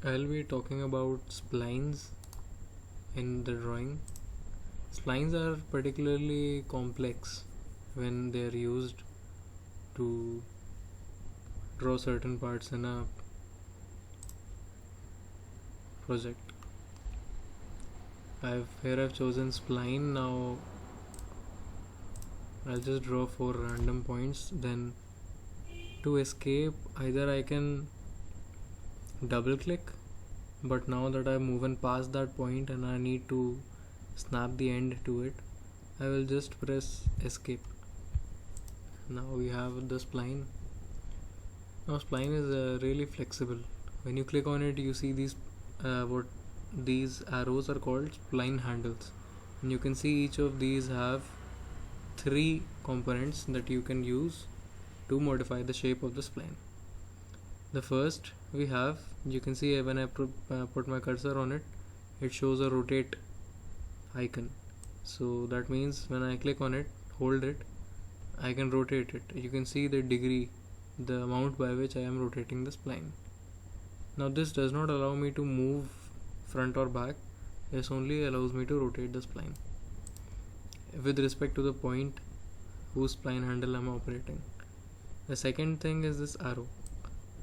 I'll be talking about splines in the drawing. Splines are particularly complex when they are used to draw certain parts in a project. Here I've chosen spline. Now I'll just draw 4 random points. Then to escape, either I can double click, but now that I've moved past that point and I need to snap the end to it, I will just press escape. Now we have the spline. Now spline is really flexible. When you click on it, you see these what these arrows are called spline handles, and you can see each of these have 3 components that you can use to modify the shape of the spline. The first we have, you can see when I put my cursor on it, it shows a rotate icon. So that means when I click on it, hold it, I can rotate it. You can see the degree, the amount by which I am rotating the spline. Now this does not allow me to move front or back. This only allows me to rotate the spline with respect to the point whose spline handle I am operating. The second thing is this arrow.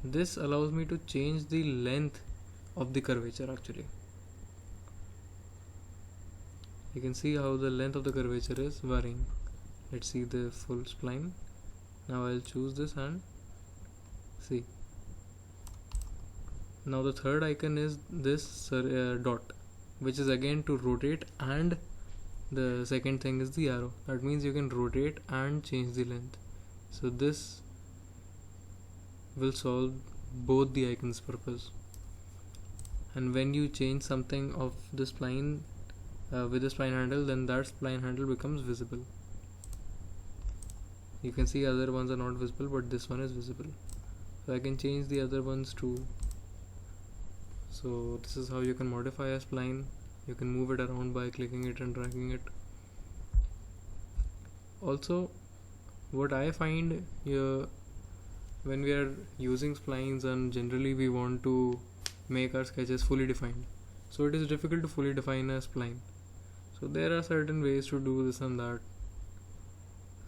This allows me to change the length of the curvature actually. You can see how the length of the curvature is varying. Let's see the full spline. Now I'll choose this and see. Now the third icon is this dot, which is again to rotate, and the second thing is the arrow. That means you can rotate and change the length. So this will solve both the icons' purpose. And when you change something of the spline with the spline handle, then that spline handle becomes visible. You can see other ones are not visible, but this one is visible. So I can change the other ones too. So this is how you can modify a spline. You can move it around by clicking it and dragging it. Also, what I find here, when we are using splines and generally we want to make our sketches fully defined, so it is difficult to fully define a spline. So there are certain ways to do this and that.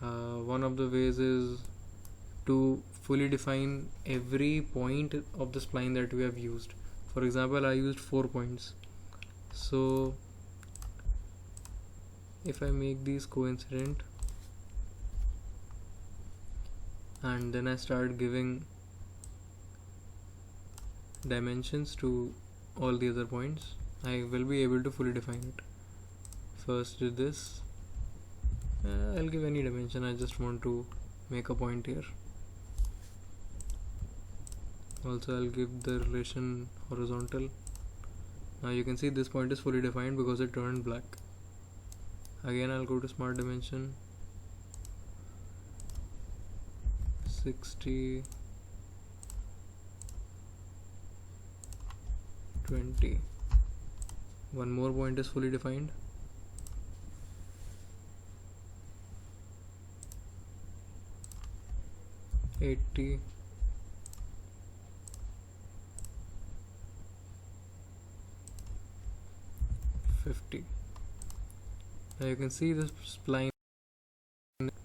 One of the ways is to fully define every point of the spline that we have used. For example, I used 4 points. So if I make these coincident and then I start giving dimensions to all the other points, I will be able to fully define it. First do this. I'll give any dimension. I just want to make a point here. Also I'll give the relation horizontal. Now you can see this point is fully defined because it turned black. Again I'll go to smart dimension, 60, 20. One more point is fully defined. $80, 50. Now you can see this spline,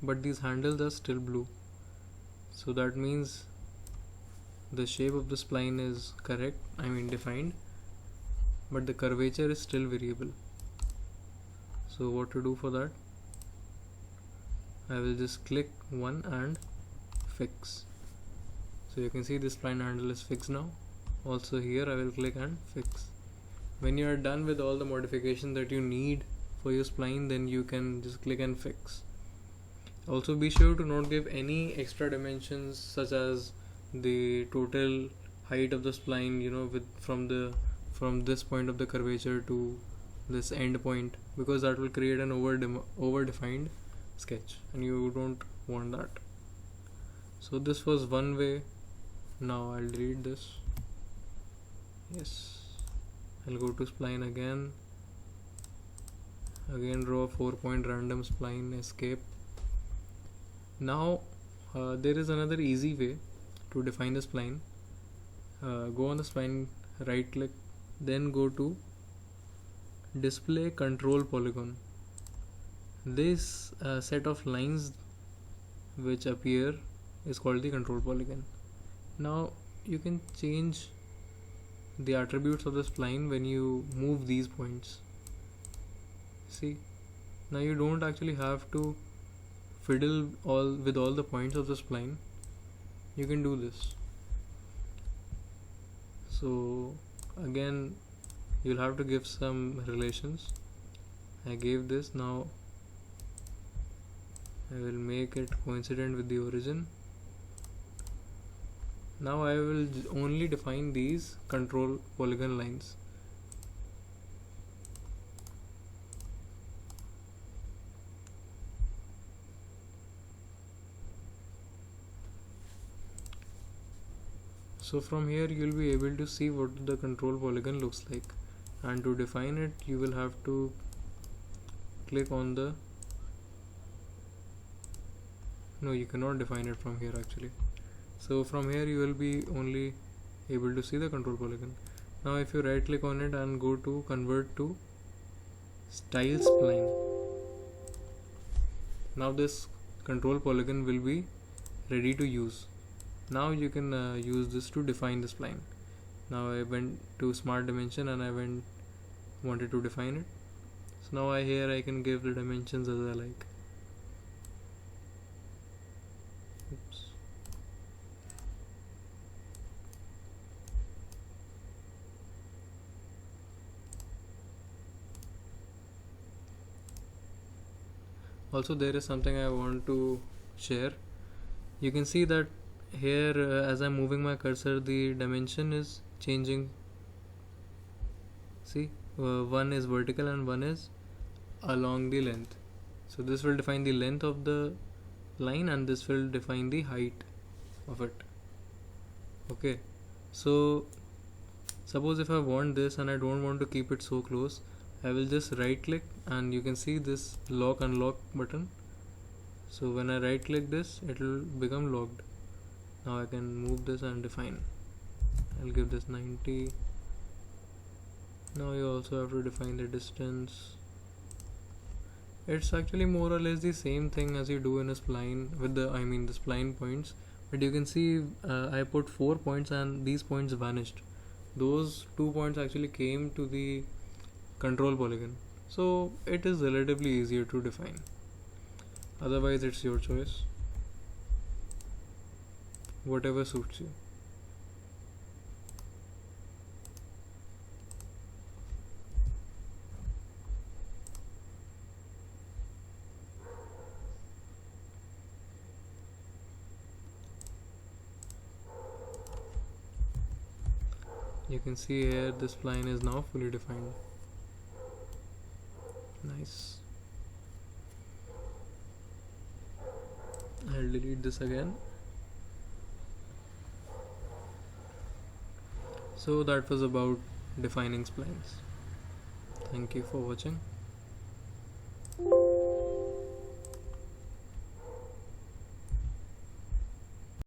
but these handles are still blue. So that means the shape of the spline is correct, defined, but the curvature is still variable. So what to do for that? I will just click one and fix. So you can see this spline handle is fixed now. Also here I will click and fix. When you are done with all the modifications that you need for your spline, then you can just click and fix. Also be sure to not give any extra dimensions such as the total height of the spline, from this point of the curvature to this end point, because that will create an over-defined sketch and you don't want that. So this was one way. Now I'll delete this. Yes, I'll go to spline again draw a 4-point random spline, escape. Now there is another easy way to define the spline. Go on the spline right click, then go to display control polygon. This set of lines which appear is called the control polygon. Now you can change the attributes of the spline when you move these points. See, now you don't actually have to fiddle with all the points of the spline. You can do this. So again, you'll have to give some relations. I gave this. Now I will make it coincident with the origin. Now I will only define these control polygon lines. So from here you will be able to see what the control polygon looks like, and to define it you will have to click on the you cannot define it from here actually. So from here you will be only able to see the control polygon. Now if you right click on it and go to convert to style spline, now this control polygon will be ready to use. Now you can use this to define the spline. Now I went to smart dimension and I wanted to define it. So now here I can give the dimensions as I like. Oops. Also there is something I want to share. You can see that here as I'm moving my cursor, the dimension is changing. See, one is vertical and one is along the length. So this will define the length of the line and this will define the height of it. Okay, so suppose if I want this and I don't want to keep it so close, I will just right click and you can see this lock unlock button. So when I right click this, it will become locked. Now I can move this and define. I'll give this 90. Now you also have to define the distance. It's actually more or less the same thing as you do in a spline with the spline points, but you can see I put 4 points and these points vanished. Those 2 points actually came to the control polygon. So it is relatively easier to define. Otherwise it's your choice. Whatever suits you. You can see here this spline is now fully defined. Nice. I'll delete this again. So that was about defining splines. Thank you for watching.